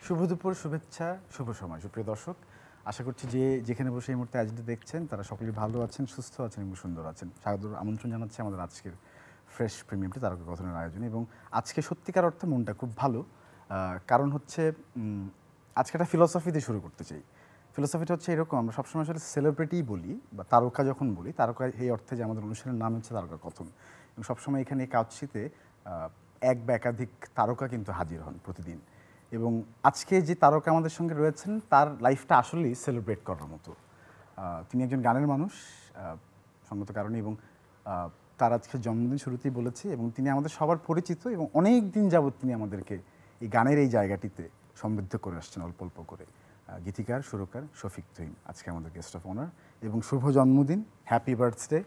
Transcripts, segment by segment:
শুভ দুপুর, শুভেচ্ছা, শুভ সময়। সুপ্রিয় দর্শক, আশা করছি যে যেখানে বসে এই মুহূর্তে আয়োজনটি দেখছেন তারা সকলেই ভালো আছেন, সুস্থ আছেন এবং সুন্দর আছেন। স্বাগত আমন্ত্রণ জানাচ্ছি আমাদের আজকের ফ্রেশ প্রিমিয়ামটি তারকা কথনের আয়োজনে। এবং আজকে সত্যিকার অর্থে মনটা খুব ভালো, কারণ হচ্ছে আজকে একটা ফিলসফিতে শুরু করতে চাই। ফিলসফিটা হচ্ছে এরকম, আমরা সবসময় আসলে সেলিব্রিটি বলি বা তারকা যখন বলি, তারকা এই অর্থে যে আমাদের অনুষ্ঠানের নাম হচ্ছে তারকা কথন, এবং সবসময় এখানে এই কাউচিতে এক বা একাধিক তারকা কিন্তু হাজির হন প্রতিদিন। এবং আজকে যে তারকা আমাদের সঙ্গে রয়েছেন তার লাইফটা আসলেই সেলিব্রেট করার মতো। তিনি একজন গানের মানুষ সঙ্গত কারণে, এবং তার আজকে জন্মদিন শুরুতেই বলেছি, এবং তিনি আমাদের সবার পরিচিত এবং অনেক দিন যাবৎ তিনি আমাদেরকে এই গানের এই জায়গাটিতে সমৃদ্ধ করে আসছেন অল্প অল্প করে। গীতিকার সুরকার শফিক তুহিন আজকে আমাদের গেস্ট অফ অনার, এবং শুভ জন্মদিন, happy birthday.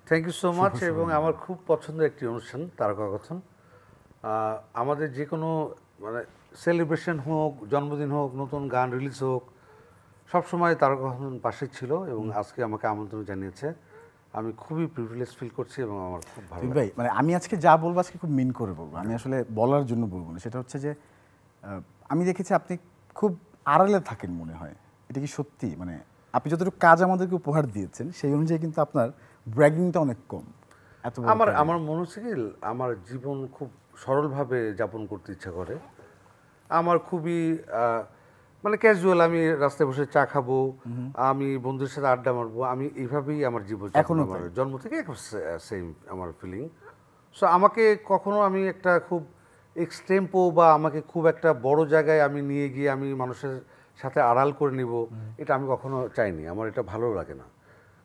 Thank you so much. এবং আমার খুব পছন্দের একটি অনুষ্ঠান তারকা কথন। আমাদের যে কোনো মানে সেলিব্রেশন হোক, জন্মদিন হোক, নতুন গান রিলিজ হোক, সবসময় তারকা কথন পাশে ছিল এবং আজকে আমাকে আমন্ত্রণ জানিয়েছে। আমি খুবই প্রিভিলেজ ফিল করছি এবং আমার খুব ভালো লাগে। ভাই, মানে আমি আজকে যা বলবো আজকে খুব মিন করে বলবো, আমি আসলে বলার জন্য বলবো না। সেটা হচ্ছে যে আমি দেখেছি আপনি খুব আড়ালে থাকেন মনে হয়। এটা কি সত্যি? মানে আপনি যতটুকু কাজ আমাদেরকে উপহার দিয়েছেন সেই অনুযায়ী কিন্তু আপনার ব্র্যাগিংটা অনেক কম। আমার মনে হচ্ছে কি, আমার জীবন খুব সরলভাবে যাপন করতে ইচ্ছা করে। আমার খুবই মানে ক্যাজুয়াল, আমি রাস্তায় বসে চা খাবো, আমি বন্ধুদের সাথে আড্ডা মারবো, আমি এইভাবেই আমার জীবন এখনো আমার জন্ম থেকে সেম আমার ফিলিং। সো আমাকে কখনো আমি একটা খুব এক্সটেম্পো বা আমাকে খুব একটা বড় জায়গায় আমি নিয়ে গিয়ে আমি মানুষের সাথে আড়াল করে নিব, এটা আমি কখনো চাইনি। আমার এটা ভালো লাগে না,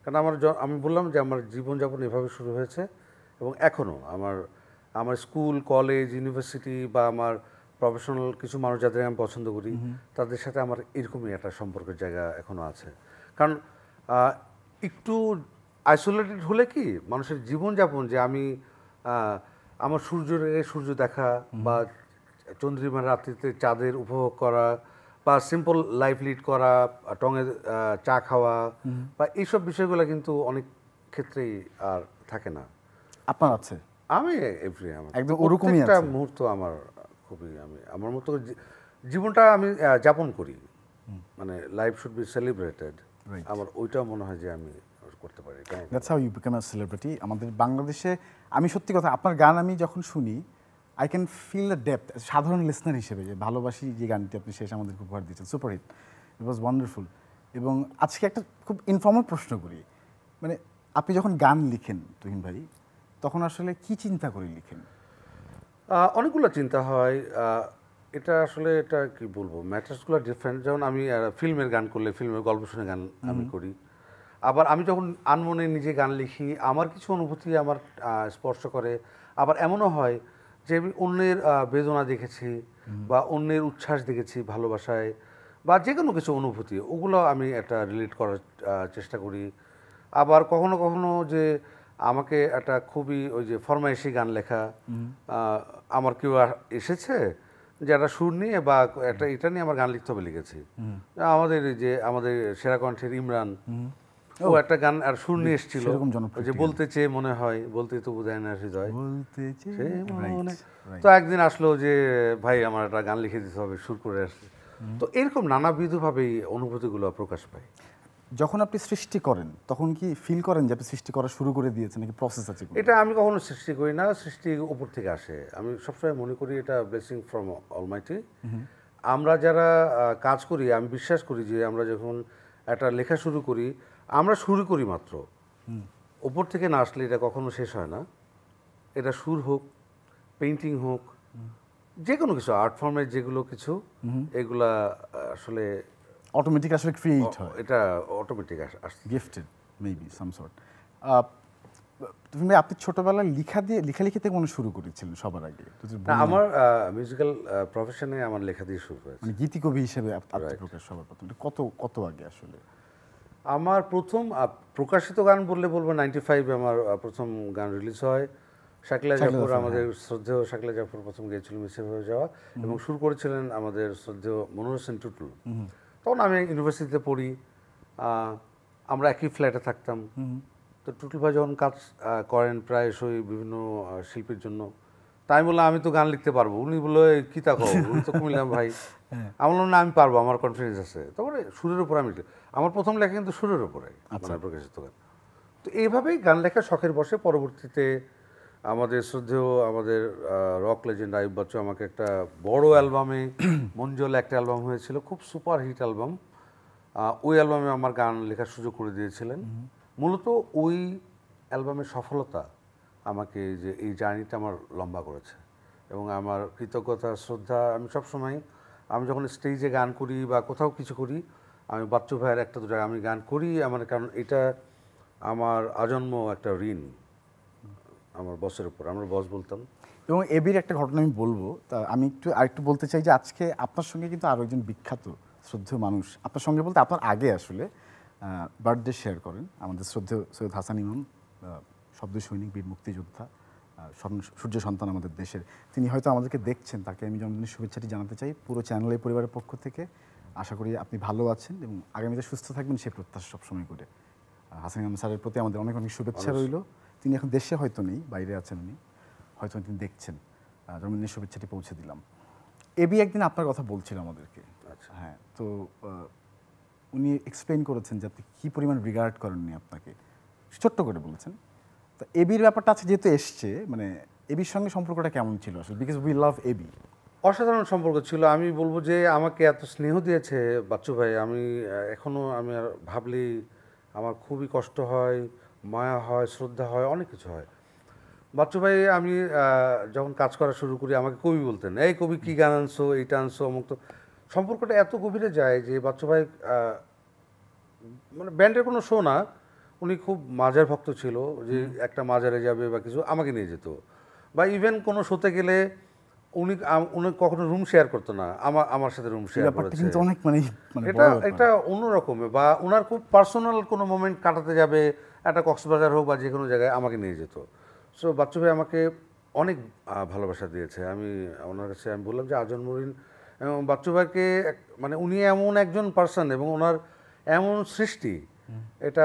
কারণ আমি বললাম যে আমার জীবনযাপন এভাবে শুরু হয়েছে এবং এখনও আমার স্কুল, কলেজ, ইউনিভার্সিটি বা আমার প্রফেশনাল কিছু মানুষ যাদের আমি পছন্দ করি তাদের সাথে আমার এরকমই একটা সম্পর্কের জায়গা এখনও আছে। কারণ একটু আইসোলেটেড হলে কি মানুষের জীবনযাপন, যে আমি আমার সূর্য দেখা বা চন্দ্রিমার রাত্রিতে চাঁদের উপভোগ করা বা সিম্পল লাইফ লিড করা, টঙে চা খাওয়া বা এইসব বিষয়গুলো কিন্তু অনেক ক্ষেত্রেই আর থাকে না। আপনার আছে? আমি একদম ওরকমই একটা মুহূর্ত আমার খুবই, আমার মতো জীবনটা আমি যাপন করি, মানে লাইফ শুড বি সেলিব্রেটেড। আমার ওইটাও মনে হয় যে আমি করতে পারি। That's how you become a celebrity. আমাদের বাংলাদেশে আমি সত্যি কথা, আপনার গান আমি যখন শুনি I can feel the depth. সাধারণ লিসনার হিসেবে যে ভালোবাসি যে গানটি আপনি শেষ আমাদেরকে উপহার দিয়েছেন, সুপারহিট, ইট ওয়াজ ওয়ান্ডারফুল। এবং আজকে একটা খুব ইনফর্মাল প্রশ্ন করি, মানে আপনি যখন গান লিখেন তুহিন ভাই, তখন আসলে কি চিন্তা করে লিখেন? অনেকগুলো চিন্তা হয়। এটা কি বলবো, ম্যাটার্সগুলো ডিফারেন্ট। যেমন আমি ফিল্মের গান করলে ফিল্মের গল্প শুনে গান আমি করি। আবার আমি যখন আনমনে নিজে গান লিখি, আমার কিছু অনুভূতি আমার স্পর্শ করে। আবার এমনও হয় যে আমি অন্যের বেদনা দেখেছি বা অন্যের উচ্ছ্বাস দেখেছি ভালোবাসায় বা যে কোনো কিছু অনুভূতি, ওগুলো আমি একটা রিলেট করার চেষ্টা করি। আবার কখনো কখনো যে আমাকে একটা খুবই ওই যে ফরমাইশি গান লেখা, আমার কেউ এসেছে যে একটা সুর নিয়ে বা এটা নিয়ে আমার গান লিখতে হবে, লিখেছি। আমাদের সেরা কণ্ঠের ইমরান, ও একটা গান আর সুর নিয়ে এসেছিল যে বলতে চেয়ে মনে হয়, বলতে তো বোঝায় না হৃদয়, তো একদিন আসলো যে ভাই আমার একটা গান লিখে দিতে হবে, সুর করে আসছে। তো এরকম নানাবিধভাবেই অনুভূতিগুলো প্রকাশ পায়। যখন আপনি সৃষ্টি করেন তখন কি ফিল করেন যে আপনি সৃষ্টি করা শুরু করে দিয়েছেন, নাকি প্রসেস আছে? এটা আমি কখনো সৃষ্টি করি না, সৃষ্টি উপর থেকে আসে। আমি সবসময় মনে করি এটা ব্লেসিং ফ্রম অলমাইটি। আমরা যারা কাজ করি, আমি বিশ্বাস করি যে আমরা যখন একটা লেখা শুরু করি, আমরা শুরু করি মাত্র, উপর থেকে না আসলে এটা কখনো শেষ হয় না। এটা সুর হোক, পেইন্টিং হোক, যে কোনো কিছু আর্ট ফর্মের যেগুলো কিছু, এগুলা আসলে অটোমেটিক আসলে ক্রিয়েট হয়, এটা অটোমেটিক আসছে, গিফটেড মেবি সাম সর্ট। তুমি ভাই, আপনি ছোটবেলায় লেখালেখি থেকে মনে শুরু করেছিলেন সবার আগে? আমার মিউজিক্যাল প্রফেশনে আমার লেখা দিয়ে শুরু হয়েছে, মানে গীতি কবি হিসেবে আত্মপ্রকাশ সবার প্রথম কত আগে আসলে? আমার প্রথম প্রকাশিত গান বলবো 95 আমার প্রথম গান রিলিজ হয়। শাকিলা জাফর, আমাদের শ্রদ্ধেয় শাকিলা জাফর প্রথম গেয়েছিল মিসে হয়ে যাওয়া, এবং শুরু করেছিলেন আমাদের শ্রদ্ধেয় মনোহর হোসেন টুটুল। তখন আমি ইউনিভার্সিটিতে পড়ি, আমরা একই ফ্ল্যাটে থাকতাম। তো টুটুল ভাই যখন কাজ করেন প্রায়শই বিভিন্ন শিল্পীর জন্য, তাই বললাম আমি তো গান লিখতে পারবো। উনি বললো এই কি তা কও, উনি তো কুমিল্লাম ভাই। আমি বললাম না আমি পারবো, আমার কনফিডেন্স আছে। তারপরে সুরের উপর আমি আমার প্রথম লেখা কিন্তু সুরের উপরে মানে প্রকাশিত গান। তো এইভাবেই গান লেখা শখের বসে পরবর্তীতে আমাদের শ্রদ্ধেয় আমাদের রক লেজেন্ড আইয়ুব বাচ্চু আমাকে একটা বড় অ্যালবামে মঞ্জুল একটা অ্যালবাম হয়েছিল, খুব সুপার হিট অ্যালবাম। ওই অ্যালবামে আমার গান লেখার সুযোগ করে দিয়েছিলেন। মূলত ওই অ্যালবামের সফলতা আমাকে যে এই জার্নিটা আমার লম্বা করেছে এবং আমার কৃতজ্ঞতা শ্রদ্ধা আমি সবসময়, আমি যখন স্টেজে গান করি বা কোথাও কিছু করি, আমি বাচ্চু ভাইয়ের একটা দুটো আমি গান করি আমার, কারণ এটা আমার আজন্ম একটা ঋণ আমার বসের উপর, আমরা বস বলতাম। এবং এবির একটা ঘটনা আমি বলবো, তা আমি আরেকটু বলতে চাই যে আজকে আপনার সঙ্গে কিন্তু আরও একজন বিখ্যাত শ্রদ্ধেয় মানুষ, আপনার সঙ্গে বলতে আপনার আগে আসলে বার্থডে শেয়ার করেন আমাদের শ্রদ্ধেয় সৈয়দ হাসান ইমাম, শব্দ সৈনিক, বীর মুক্তিযোদ্ধা, সূর্য সন্তান আমাদের দেশের। তিনি হয়তো আমাদেরকে দেখছেন, তাকে আমি জন্মদিনের শুভেচ্ছাটি জানাতে চাই পুরো চ্যানেলের পরিবারের পক্ষ থেকে। আশা করি আপনি ভালো আছেন এবং আগামীতে সুস্থ থাকবেন সে প্রত্যাশা সবসময় করে। হাসান ইমাম স্যারের প্রতি আমাদের অনেক অনেক শুভেচ্ছা রইল। তিনি এখন দেশে হয়তো নেই, বাইরে আছেন উনি, হয়তো তিনি দেখছেন। জন্মদিনের শুভেচ্ছাটি পৌঁছে দিলাম। এবি একদিন আপনার কথা বলছিল আমাদেরকে। আচ্ছা, হ্যাঁ, তো উনি এক্সপ্লেইন করেছেন যে আপনি কী পরিমাণ রিগার্ড করেননি আপনাকে, ছোট্ট করে বলেছেন। তো এবির ব্যাপারটা আছে যেহেতু এসছে, মানে এবির সঙ্গে সম্পর্কটা কেমন ছিল আসলে, বিকজ উই লাভ এবি। অসাধারণ সম্পর্ক ছিল। আমি বলবো যে আমাকে এত স্নেহ দিয়েছে বাচ্চু ভাই, আমি এখনও আমি আর ভাবলেই আমার খুবই কষ্ট হয়, মায়া হয়, শ্রদ্ধা হয়, অনেক কিছু হয়। বাচ্চু ভাই আমি যখন কাজ করা শুরু করি আমাকে কবি বলতেন, এই কবি কী গান আনছো, এইটা আনছো, অমুক। তো সম্পর্কটা এত গভীরে যায় যে বাচ্চু ভাই মানে ব্যান্ডের কোনো শো না, উনি খুব মাজার ভক্ত ছিল, যে একটা মাজারে যাবে বা কিছু আমাকে নিয়ে যেত, বা ইভেন কোনো শোতে গেলে উনি উনি কখনো রুম শেয়ার করতো না, আমার সাথে রুম শেয়ার ব্যাপারটা করেছে। কিন্তু অনেক মানে এটা একটা অন্যরকমের, বা ওনার খুব পার্সোনাল কোনো মোমেন্ট কাটাতে যাবে, একটা কক্সবাজার হোক বা যে কোনো জায়গায় আমাকে নিয়ে যেত। সো বাচ্চু ভাই আমাকে অনেক ভালোবাসা দিয়েছে। আমি ওনার কাছে আমি বললাম যে আজন্ম ঋণ। এবং বাচ্চু ভাইকে মানে উনি এমন একজন পার্সন এবং ওনার এমন সৃষ্টি, এটা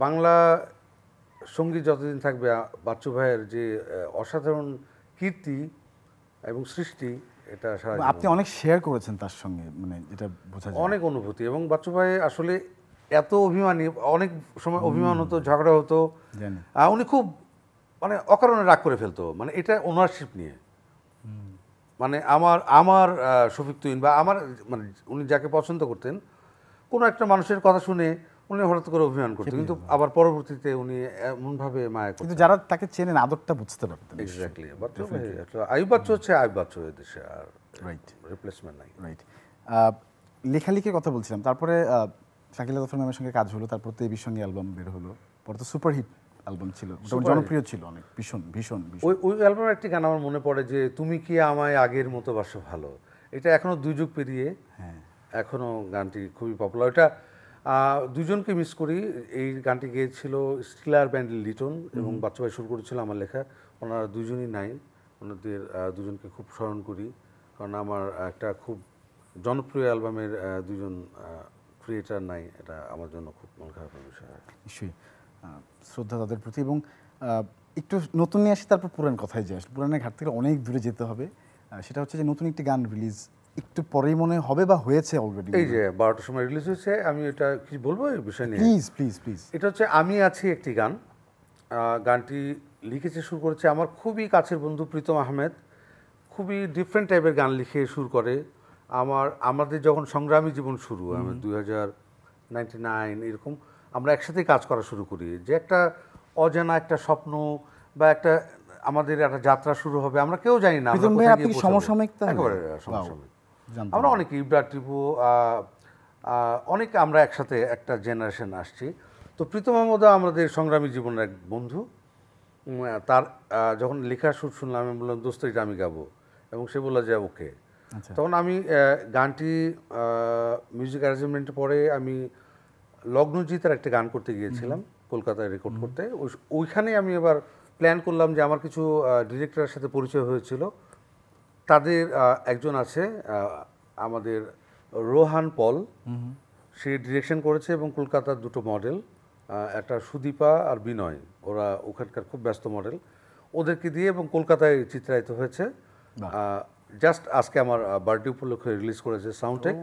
বাংলা সঙ্গীত যতদিন থাকবে বাচ্চু ভাইয়ের যে অসাধারণ কীর্তি এবং সৃষ্টি, এটা সারা জীবন। আপনি অনেক শেয়ার করেছেন তার সঙ্গে, মানে যেটা বোঝা যায় অনেক অনুভূতি। এবং বাচ্চু ভাই আসলে এত অভিমানী, অনেক সময় অভিমান হতো, ঝগড়া হতো, জানি। উনি খুব মানে অকারণে রাগ করে ফেলতো, মানে এটা ওনারশিপ নিয়ে। মানে আমার শফিক তুহিন বা আমার মানে উনি যাকে পছন্দ করতেন, কোনো একটা মানুষের কথা শুনে উনি হঠাৎ করে অভিমান করতেন, কিন্তু আবার পরবর্তীতে উনি এমনভাবে মায়া করতেন। কিন্তু যারা তাকে চেনেন আদরটা বুঝতে পারতেন। এক্স্যাক্টলি। বাচ্চু ভাই আইয়ুব বাচ্চু হচ্ছে আইয়ুব বাচ্চু দেশে, আর রাইট, রিপ্লেসমেন্ট নাই। রাইট। লেখালেখির কথা বলছিলাম, তারপরে শাকিলা জাফর ম্যামের সঙ্গে কাজ হলো, তারপর তো এবির সঙ্গে অ্যালবাম বের হলো, পরে তো সুপারহিট অ্যালবাম ছিল, জনপ্রিয় ছিল অনেক, ভীষণ ভীষণ ভীষণ। ওই অ্যালবামের একটি গান আমার মনে পড়ে যে তুমি কি আমায় আগের মতো বাসো ভালো। এটা এখনো 2 যুগ পেরিয়ে এখনো গানটি খুবই পপুলার। এটা দুজনকে মিস করি। এই গানটি গেয়েছিল স্টিলার ব্যান্ডেল লিটন এবং বাচ্চু ভাই সুর করেছিল আমার লেখা। ওনারা দুজনই নাই, ওনাদের দুজনকে খুব স্মরণ করি, কারণ আমার একটা খুব জনপ্রিয় অ্যালবামের দুজন ক্রিয়েটার নাই, এটা আমার জন্য খুব মন খারাপের বিষয়। নিশ্চয়ই শ্রদ্ধা তাদের প্রতি। এবং একটু নতুন নিয়ে আসি, তারপর পুরান কথায় যে আসলে পুরানের ঘাট থেকে অনেক দূরে যেতে হবে। সেটা হচ্ছে যে নতুন একটি গান রিলিজ একটু পরেই মনে হবে বা হয়েছে অলরেডি, এই যে 12টার সময় রিলিজ হয়েছে। আমি এটা কি বলবো এই বিষয় নিয়ে? Please please please. এটা হচ্ছে আমি আছি একটি গান। গানটি লিখেছে, সুর করেছে আমার খুবই কাছের বন্ধু প্রীতম আহমেদ। খুবই ডিফারেন্ট টাইপের গান লিখে সুর করে। আমাদের যখন সংগ্রামী জীবন শুরু, আমি 2099 এরকম আমরা একসাথেই কাজ করা শুরু করি, যে একটা অজানা একটা স্বপ্ন বা একটা আমাদের একটা যাত্রা শুরু হবে, আমরা কেউ জানি না আমরা কোথায় গিয়ে পৌঁছাবো। সমসাময়িক, একেবারে সমসাময়িক। আমরা অনেকে ইব্রা টিপু অনেকে আমরা একসাথে একটা জেনারেশন আসছি। তো প্রীতম আহমেদও আমাদের সংগ্রামী জীবনের এক বন্ধু। তার যখন লেখার সুর শুনলাম, আমি বললাম দোস্ত এটা আমি গাবো, এবং সে বললো যে ওকে। তখন আমি গানটি মিউজিক অ্যারেঞ্জমেন্টের পরে আমি লগ্নজিতের একটা গান করতে গিয়েছিলাম কলকাতায় রেকর্ড করতে। ওইখানে আমি এবার প্ল্যান করলাম যে আমার কিছু ডিরেক্টরের সাথে পরিচয় হয়েছিল, তাদের একজন আছে আমাদের রোহান পল, সে ডিরেকশন করেছে, এবং কলকাতার 2টো মডেল, একটা সুদীপা আর বিনয়, ওরা ওখানকার খুব ব্যস্ত মডেল। ওদেরকে দিয়ে এবং কলকাতায় চিত্রায়িত হয়েছে। জাস্ট আজকে আমার বার্থডে উপলক্ষে রিলিজ করেছে সাউন্ডটেক।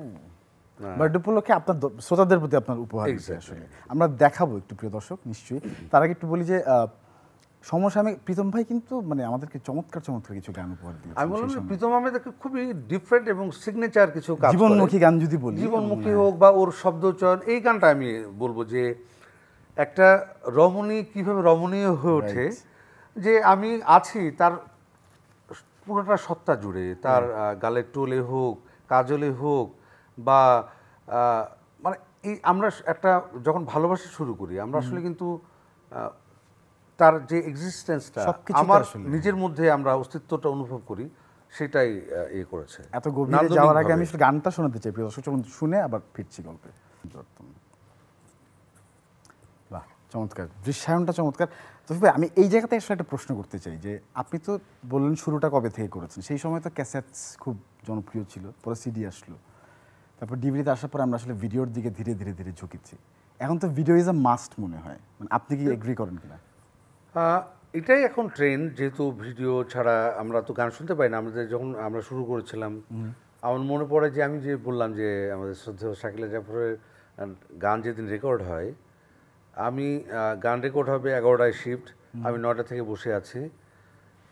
বার্থডে উপলক্ষে আপনার শ্রোতাদের প্রতি আপনার উপহার দিচ্ছে আসলে আমরা দেখাবো একটু প্রিয় দর্শক নিশ্চয়ই। তার আগে একটু বলি যে সমসাময়িক প্রীতম ভাই কিন্তু মানে আমাদেরকে চমৎকার চমৎকার কিছু গান উপহার দিয়েছে। আমি বললাম প্রীতম আহমেদ খুবই ডিফারেন্ট এবং সিগনেচার কিছু কাজ করে। জীবনমুখী গান যদি বলি, জীবনমুখী হোক বা ওর শব্দচয়ন, এই গানটা আমি বলবো যে একটা রমণী কিভাবে রমণীয় হয়ে ওঠে, যে আমি আছি তার পুরোটা সত্তা জুড়ে, তার গালের টোলে হোক, কাজলে হোক, বা মানে এই আমরা একটা যখন ভালোবাসা শুরু করি আমরা আসলে কিন্তু তার যে এক্সিস্টেন্সটা আমার নিজের মধ্যে আমরা অস্তিত্বটা অনুভব করি, সেটাই ইয়ে করেছে। এত গভীরে যাওয়ার আগে আমি গানটা শোনাতে চাই প্রিয় দর্শক, শুনে আবার ফিরছি গল্পে। বাহ, চমৎকার, দৃশ্যায়নটা চমৎকার। তবে ভাই আমি এই জায়গাতে আসলে একটা প্রশ্ন করতে চাই যে আপনি তো বললেন শুরুটা কবে থেকে করেছেন, সেই সময় তো ক্যাসেটস খুব জনপ্রিয় ছিল, পরে সিডি আসলো, তারপর ডিভিডিতে আসার পরে আমরা আসলে ভিডিওর দিকে ধীরে ধীরে ধীরে ঝুঁকিছি। এখন তো ভিডিও ইজ আ মাস্ট মনে হয়, মানে আপনি কি এগ্রি করেন কিনা? এটাই এখন ট্রেন্ড, যেহেতু ভিডিও ছাড়া আমরা তো গান শুনতে পাই না। আমাদের যখন আমরা শুরু করেছিলাম, আমার মনে পড়ে যে আমি যে বললাম যে আমাদের শ্রদ্ধেয় শাকিলা জাফরের গান যেদিন রেকর্ড হয়, আমি গান রেকর্ড হবে 11টায় শিফট, আমি 9টা থেকে বসে আছি।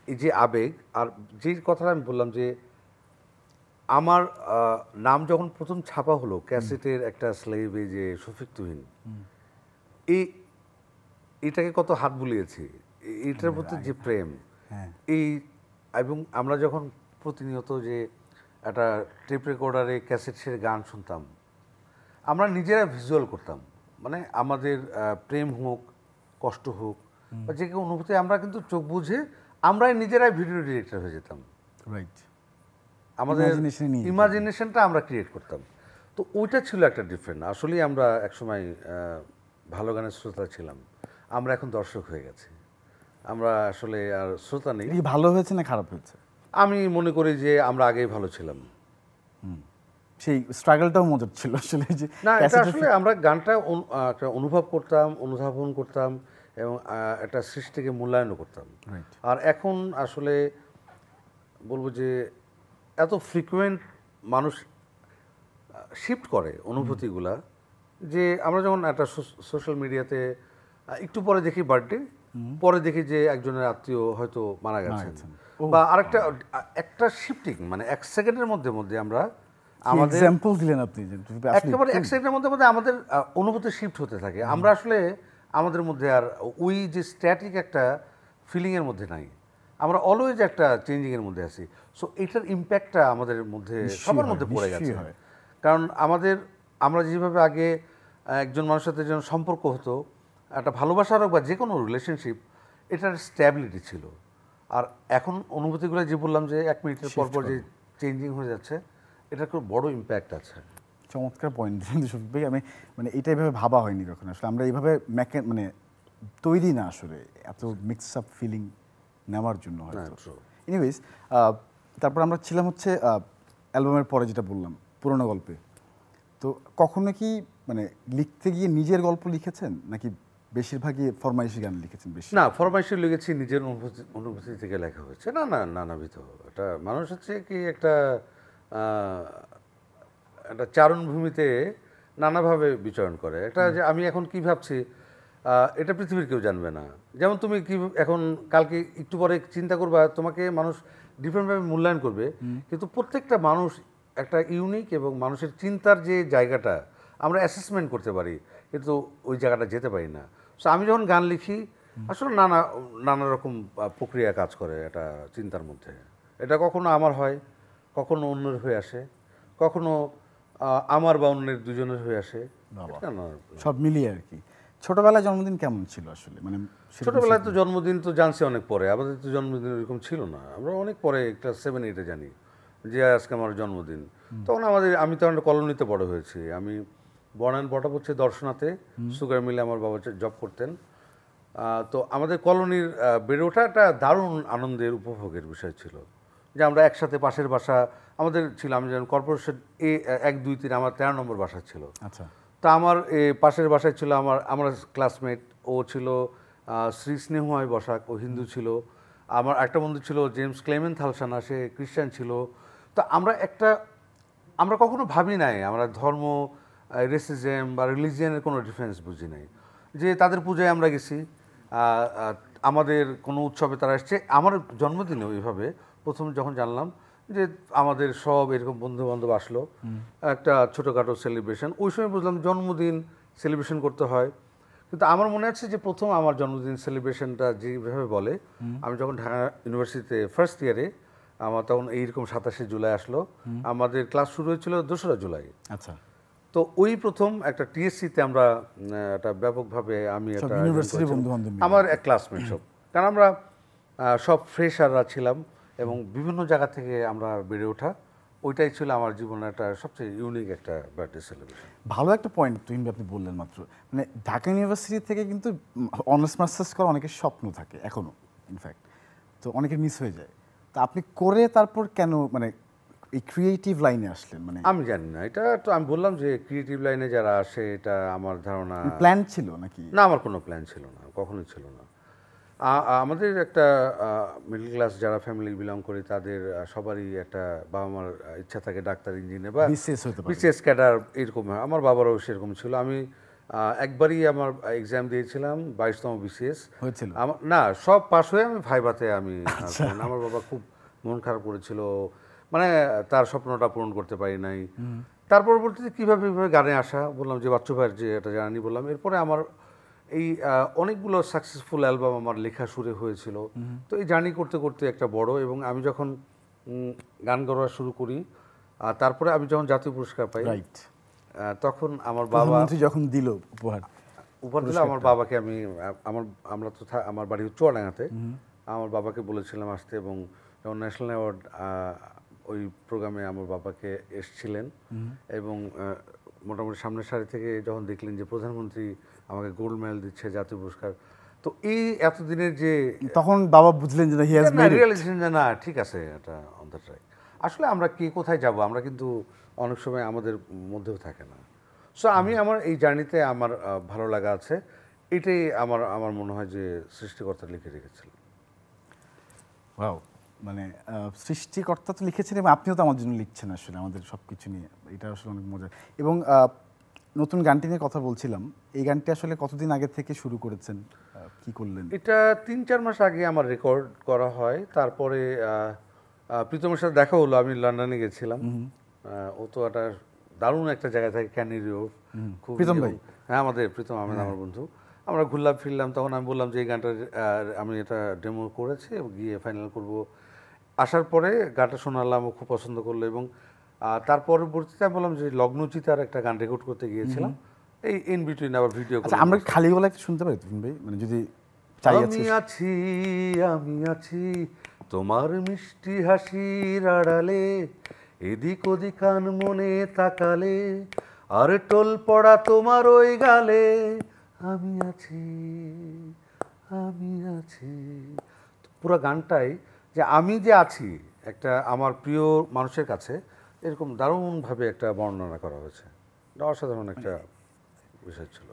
এই যে আবেগ, আর যে কথাটা আমি বললাম যে আমার নাম যখন প্রথম ছাপা হলো ক্যাসেটের একটা স্লেভে, যে শফিক তুহিন, এটাকে কত হাত বুলিয়েছি, এটার প্রতি যে প্রেম, এই এবং আমরা যখন প্রতিনিয়ত যে একটা টেপ রেকর্ডারে ক্যাসেট সেরে গান শুনতাম, আমরা নিজেরা ভিজুয়াল করতাম, মানে আমাদের প্রেম হোক, কষ্ট হোক, বা যে কেউ অনুভূতি, আমরা কিন্তু চোখ বুঝে আমরাই নিজেরাই ভিডিও ডিরেক্টর হয়ে যেতাম। রাইট, আমাদের ইমাজিনেশনটা আমরা ক্রিয়েট করতাম। তো ওইটা ছিল একটা ডিফারেন্ট। আসলেই আমরা একসময় ভালো গানের শ্রোতা ছিলাম, আমরা এখন দর্শক হয়ে গেছি। আমরা আসলে আর শ্রোতা নেই। ভালো হয়েছে না খারাপ হয়েছে? আমি মনে করি যে আমরা আগেই ভালো ছিলাম। সেই স্ট্রাগলটাও মজার ছিল আসলে, যে না, এটা আসলে আমরা গানটা একটা অনুভব করতাম, অনুধাবন করতাম, এবং একটা সৃষ্টিকে মূল্যায়নও করতাম। আর এখন আসলে বলবো যে এত ফ্রিকুয়েন্ট মানুষ শিফট করে অনুভূতিগুলা, যে আমরা যখন একটা সোশ্যাল মিডিয়াতে একটু পরে দেখি বার্থডে, পরে দেখি যে একজনের আত্মীয় হয়তো মারা গেছেন, বা আরেকটা একটা শিফটিং, মানে 1 সেকেন্ডের মধ্যে আমরা আমাদের এক্সাম্পল দিলেন আপনি, একেবারে 1 সেকেন্ডের মধ্যে আমাদের অনুভূতি শিফট হতে থাকে। আমরা আসলে আমাদের মধ্যে আর ওই যে স্ট্যাটিক একটা ফিলিংয়ের মধ্যে নাই, আমরা অলওয়েজ একটা চেঞ্জিংয়ের মধ্যে আছি। সো এটার ইম্প্যাক্টটা আমাদের মধ্যে সবার মধ্যে পড়ে গেছে। কারণ আমরা যেভাবে আগে একজন মানুষের সাথে যেন সম্পর্ক হতো, একটা ভালোবাসার হোক বা যে কোনো রিলেশনশিপ, এটার স্ট্যাবিলিটি ছিল। আর এখন অনুভূতিগুলো যে বললাম যে 1 মিনিটের পর পর যে চেঞ্জিং হয়ে যাচ্ছে, এটার খুব বড় ইম্প্যাক্ট আছে। চমৎকার পয়েন্ট দিলেন শফিক ভাই। আমি মানে এটা এভাবে ভাবা হয়নি কখনো, আসলে আমরা এইভাবে মানে তৈরি না আসলে এত মিক্স আপ ফিলিং নেওয়ার জন্য হয়তো। এনিওয়েজ, তারপর আমরা ছিলাম হচ্ছে অ্যালবামের পরে যেটা বললাম পুরোনো গল্পে। তো কখনো কি মানে লিখতে গিয়ে নিজের গল্প লিখেছেন, নাকি বেশিরভাগই ফরমাইশি গান লিখেছেন? বেশি না, ফরমাইশি লিখেছি, নিজের অনুভূতি থেকে লেখা হয়েছে। নানাবিধ একটা মানুষ হচ্ছে কি একটা চারণভূমিতে নানাভাবে বিচরণ করে। একটা যে আমি এখন কি ভাবছি, এটা পৃথিবীর কেউ জানবে না। যেমন তুমি কি এখন কালকে একটু পরে চিন্তা করবা, তোমাকে মানুষ ডিফারেন্টভাবে মূল্যায়ন করবে, কিন্তু প্রত্যেকটা মানুষ একটা ইউনিক, এবং মানুষের চিন্তার যে জায়গাটা আমরা অ্যাসেসমেন্ট করতে পারি, কিন্তু ওই জায়গাটা যেতে পারি না। সো আমি যখন গান লিখি, আসলে নানা রকম প্রক্রিয়া কাজ করে এটা চিন্তার মধ্যে। এটা কখনো আমার হয়, কখনো অন্যের হয়ে আসে, কখনো আমার বা অন্যের দুজনের হয়ে আসে, সব মিলিয়ে আর কি। ছোটবেলায় জন্মদিন কেমন ছিল আসলে? মানে ছোটবেলায় তো জন্মদিন তো জানছি অনেক পরে, আমাদের তো জন্মদিন এরকম ছিল না। আমরা অনেক পরে ক্লাস 7-8-এ জানি যে আজকে আমার জন্মদিন। তখন আমি তখন কলোনিতে বড় হয়েছি। আমি বনায়ন বটাপ হচ্ছে দর্শনাতে, সুগার মিলে আমার বাবা জব করতেন। তো আমাদের কলোনির বেড়ে ওঠা একটা দারুণ আনন্দের উপভোগের বিষয় ছিল, যে আমরা একসাথে পাশের বাসা আমাদের ছিল। আমি যখন কর্পোরেশন 1, 2, 3 আমার 13 নম্বর বাসা ছিল। আচ্ছা, তা আমার পাশের বাসায় ছিল আমার ক্লাসমেট, ও ছিল শ্রী স্নেহময় বসাক, ও হিন্দু ছিল। আমার একটা বন্ধু ছিল জেমস ক্লেমেন্ট থালসানা, সে খ্রিস্টান ছিল। তো আমরা কখনো ভাবি নাই, আমরা ধর্ম, রেসিজম বা রিলিজিয়ানের কোনো ডিফারেন্স বুঝি নাই, যে তাদের পূজায় আমরা গেছি, আমাদের কোনো উৎসবে তারা এসছে। আমার জন্মদিনে ওইভাবে প্রথম যখন জানলাম যে আমাদের সব এরকম বন্ধু বান্ধব আসলো, একটা ছোটোখাটো সেলিব্রেশন, ওই সময় বুঝলাম জন্মদিন সেলিব্রেশন করতে হয়। কিন্তু আমার মনে আছে যে প্রথম আমার জন্মদিন সেলিব্রেশনটা যেভাবে বলে, আমি যখন ঢাকা ইউনিভার্সিটিতে ফার্স্ট ইয়ারে, আমার তখন এইরকম 27শে জুলাই আসলো, আমাদের ক্লাস শুরু হয়েছিল 2রা জুলাই। আচ্ছা, তো ওই প্রথম একটা টিএসসিতে আমরা একটা ব্যাপকভাবে আমি একটা ইউনিভার্সিটি বন্ধু-বান্ধব মিলে। আমার এক ক্লাসমেট সব, কারণ আমরা সব ফ্রেশাররা ছিলাম এবং বিভিন্ন জায়গা থেকে আমরা বেড়ে ওঠা। ওইটাই ছিল আমার জীবনের একটা সবচেয়ে ইউনিক একটা বার্থডে সেলিব্রেশন। ভালো একটা পয়েন্ট তুহিন ভাই আপনি বললেন মাত্র, মানে ঢাকা ইউনিভার্সিটি থেকে কিন্তু অনার্স মাস্টার্স করা অনেকের স্বপ্ন থাকে এখনো, ইনফ্যাক্ট, তো অনেকের মিস হয়ে যায়। তো আপনি করে তারপর কেন মানে এই ক্রিয়েটিভ লাইনে আসলেন? মানে আমি জানি না, এটা তো আমি বললাম যে ক্রিয়েটিভ লাইনে যারা আসে, এটা আমার ধারণা প্ল্যান ছিল নাকি? না, আমার কোনো প্ল্যান ছিল না, কখনোই ছিল না। আমাদের একটা মিডল ক্লাস যারা ফ্যামিলি বিলং করি, তাদের সবারই একটা বাবা মার ইচ্ছা থাকে ডাক্তার, ইঞ্জিনিয়ার বা বিসিএস হতে পারে। বিসিএস ক্যাডার এরকম হয়। আমার বাবারও সেরকম ছিল। আমি একবারই আমার এক্সাম দিয়েছিলাম 22তম বিসিএস হয়েছিল? না, সব পাস হয়ে আমি ভাইভাতে আমি আমার বাবা খুব মন খারাপ করেছিল, মানে তার স্বপ্নটা পূরণ করতে পারি নাই। তার পরবর্তীতে কীভাবে গানে আসা, বললাম যে বাচ্চু ভাইয়ের যে এটা জানি বললাম। এরপরে আমার এই অনেকগুলো সাকসেসফুল অ্যালবাম আমার লেখা সুরে হয়েছিল। তো এই জার্নি করতে করতে একটা বড়, এবং আমি যখন গান গাওয়া শুরু করি, তারপরে আমি যখন জাতীয় পুরস্কার পাই, রাইট, তখন আমার বাবা প্রধানমন্ত্রী যখন দিল উপহার দিল, আমার বাবাকে আমি আমরা তো আমার বাড়ি চুয়াডাঙ্গাতে, আমার বাবাকে বলেছিলাম আসতে, এবং যখন ন্যাশনাল অ্যাওয়ার্ড ওই প্রোগ্রামে আমার বাবাকে এসছিলেন, এবং মোটামুটি সামনের সারি থেকে যখন দেখলেন যে প্রধানমন্ত্রী আমাকে গোল্ড মেডেল দিচ্ছে, জাতীয় পুরস্কার, তো এই এতদিনের যে তখন বাবা বুঝলেন যে he has made it. Realisation যে না, ঠিক আছে, এটা অন দ্য ট্র্যাক। আসলে আমরা কে কোথায় যাব, আমরা কিন্তু অনেক সময় আমাদের মধ্যেও থাকে না। সো আমি আমার এই জার্নিতে আমার ভালো লাগা আছে, এটাই আমার মনে হয় যে সৃষ্টিকর্তা লিখে রেখেছিলেন। ওয়াও, মানে সৃষ্টিকর্তা তো লিখেছেন এবং আপনিও তো আমার জন্য লিখছেন আসলে আমাদের সব কিছু নিয়ে, এটা আসলে অনেক মজা। এবং নতুন গানটি নিয়ে কথা বলছিলাম, এই গানটি আসলে কতদিন আগে থেকে শুরু করেছেন, কি করলেন? এটা 3-4 মাস আগে আমার রেকর্ড করা হয়। তারপরে প্রীতমের সাথে দেখা হলো, আমি লন্ডনে গেছিলাম। ও তো একটা দারুণ একটা জায়গায় থাকে, ক্যানারি হোপ, খুব প্রীতম ভাই? হ্যাঁ, আমাদের প্রীতম আহমেদ আমার বন্ধু। আমরা ঘুরলাম ফিরলাম, তখন আমি বললাম যে এই গানটা আমি এটা ডেমো করেছি, গিয়ে ফাইনাল করব। আসার পরে গানটা শোনালাম, ও খুব পছন্দ করলো, এবং তার পরবর্তীতে আমি বললাম যে লগ্নচিতার একটা গান রেকর্ড করতে গিয়েছিলাম, এই ইন বিটুইন আবার ভিডিও। আচ্ছা, আমরা খালি গলা একটু শুনতে পারি তুহিন ভাই, মানে যদি চাই? আমি আছি তোমার মিষ্টি হাসির আড়ালে, এদিক ওদিক কান মনে তাকালে, আর টোল পড়া তোমার ওই গালে, আমি আছি, আমি আছি। পুরো গানটাই যে আমি যে আছি একটা আমার প্রিয় মানুষের কাছে, এরকম দারুণভাবে একটা বর্ণনা করা হয়েছে। এটা অসাধারণ একটা বিষয় ছিল।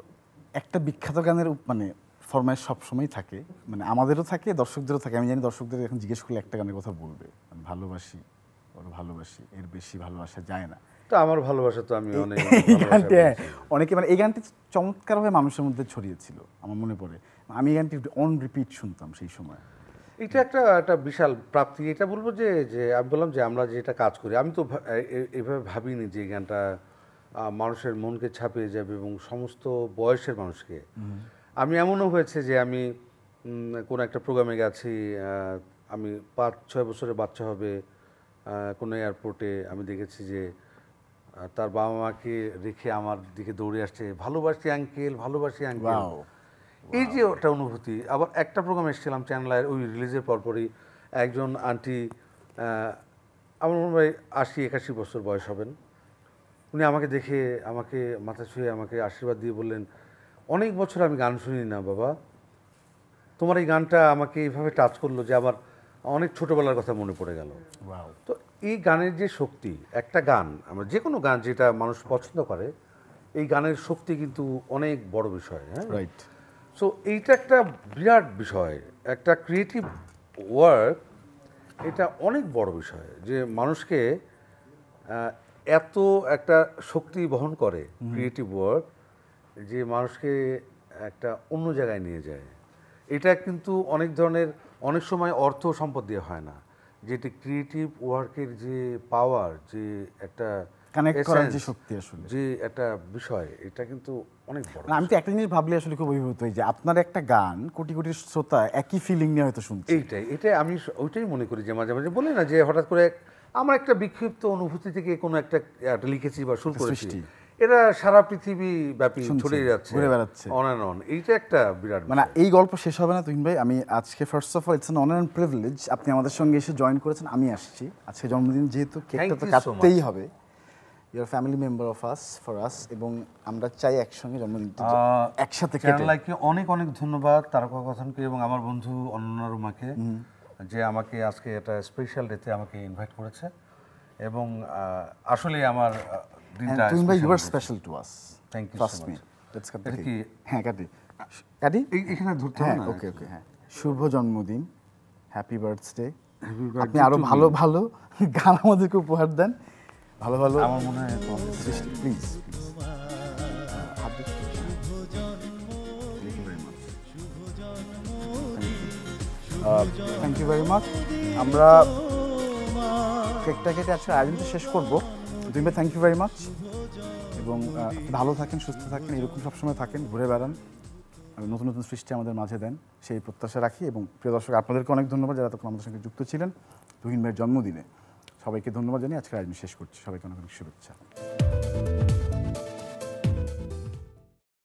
একটা বিখ্যাত গানের মানে ফরমাইশ সবসময় থাকে, মানে আমাদেরও থাকে, দর্শকদেরও থাকে। আমি জানি দর্শকদের এখন জিজ্ঞেস করলে একটা গানের কথা বলবে, ভালোবাসি, ওর ভালোবাসি, এর বেশি ভালোবাসা যায় না। তো আমার ভালোবাসা তো আমি অনেক এই গানটি অনেকে, মানে এই গানটি চমৎকারভাবে মানুষের মধ্যে ছড়িয়েছিল আমার মনে পড়ে। আমি এই গানটি অন রিপিট শুনতাম সেই সময়। এটা একটা বিশাল প্রাপ্তি। এটা বলবো যে আমি বললাম যে আমরা যেটা কাজ করি, আমি তো এভাবে ভাবিনি যে এই গানটা মানুষের মনকে ছাপিয়ে যাবে এবং সমস্ত বয়সের মানুষকে। আমি এমনও হয়েছে যে আমি কোনো একটা প্রোগ্রামে গেছি, আমি 5-6 বছরের বাচ্চা হবে, কোনো এয়ারপোর্টে আমি দেখেছি যে তার বাবা মাকে রেখে আমার দিকে দৌড়ে আসছে, ভালোবাসি আঙ্কেল, ভালোবাসি আঙ্কেল। এই যে একটা অনুভূতি। আবার একটা প্রোগ্রাম এসেছিলাম চ্যানেলের, ওই রিলিজের পরপরই একজন আন্টি, আমার মনে হয় 80-81 বছর বয়স হবেন, উনি আমাকে দেখে আমাকে মাথা ছুঁয়ে আমাকে আশীর্বাদ দিয়ে বললেন, অনেক বছর আমি গান শুনি না বাবা, তোমার এই গানটা আমাকে এইভাবে টাচ করলো যে আমার অনেক ছোটোবেলার কথা মনে পড়ে গেল। তো এই গানের যে শক্তি, একটা গান, আমরা যে কোনো গান যেটা মানুষ পছন্দ করে, এই গানের শক্তি কিন্তু অনেক বড় বিষয়। হ্যাঁ, রাইট। সো এইটা একটা বিরাট বিষয়, একটা ক্রিয়েটিভ ওয়ার্ক এটা অনেক বড় বিষয়, যে মানুষকে এত একটা শক্তি বহন করে ক্রিয়েটিভ ওয়ার্ক, যে মানুষকে একটা অন্য জায়গায় নিয়ে যায়। এটা কিন্তু অনেক ধরনের, অনেক সময় অর্থ সম্পদ দিয়ে হয় না, যেটি ক্রিয়েটিভ ওয়ার্কের যে পাওয়ার, যে একটা কানেক্ট করার যে essence, শক্তি আসলে, যে একটা বিষয়, এটা কিন্তু অনেক বড়। আমি তো একটা জিনিস ভাবলে আসলে খুব অভিভূত হই যে আপনার একটা গান কোটি কোটি শ্রোতা একই ফিলিং নিয়ে হয়তো শুনছে। এটাই আমি ওইটাই মনে করি, যে মাঝে মাঝে বলি না যে হঠাৎ করে আমার একটা বিক্ষিপ্ত অনুভূতি থেকে কোনো একটা লিখেছি বা সুর করেছি, সৃষ্টি। এটা সারা পৃথিবী ব্যাপী শুনছে, ছড়িয়ে যাচ্ছে, ঘুরে বেড়াচ্ছে। On and on. এইটা একটা বিরাট মানে বিষয়। এই গল্প শেষ হবে না তুহিন ভাই। আমি আজকে first of all it's an honour and privilege আপনি আমাদের সঙ্গে এসে জয়েন করেছেন, আমি আসছি। আজকে জন্মদিন যেহেতু কেকটা তো Thank you so কাটতেই হবে, your family member of us for us, এবং আমরা চাই একসঙ্গে জন্মদিনটা একসাথে কেটে। চ্যানেলকে অনেক অনেক ধন্যবাদ, তারকা কথনকে এবং আমার বন্ধু অনন্যা রুমাকে, যে আমাকে আজকে এটা স্পেশাল ডেতে আমাকে ইনভাইট করেছে। এবং আসলে আমার দিনটা তুহিন ভাই you are special special to us. Thank you so trust me. much. Let's cut এটা কি? হ্যাঁ কাটি কাটি। এখানে ধরতে হ্যাঁ হবে না? ওকে ওকে হ্যাঁ। শুভ জন্মদিন, হ্যাপি বার্থডে। Happy birthday আপনি আরো to me. ভালো ভালো গান আমাদেরকে উপহার দেন, ভালো ভালো আমার মনে হয় Srishti please. Thank you very much. আমরা কেকটা কেটে আজকে আয়োজনটা শেষ করবো। দুই ভাই থ্যাংক ইউ ভেরি মাচ, এবং ভালো থাকেন, সুস্থ থাকেন, এরকম সবসময় থাকেন, ঘুরে বেড়ান, নতুন নতুন সৃষ্টি আমাদের মাঝে দেন, সেই প্রত্যাশা রাখি। এবং প্রিয় দর্শক, আপনাদেরকে অনেক ধন্যবাদ যারা তখন আমাদের সঙ্গে যুক্ত ছিলেন তুহিন ভাইয়ের জন্মদিনে। সবাইকে ধন্যবাদ জানিয়ে আজকের আয়োজন শেষ করছি। সবাইকে অনেক অনেক শুভেচ্ছা।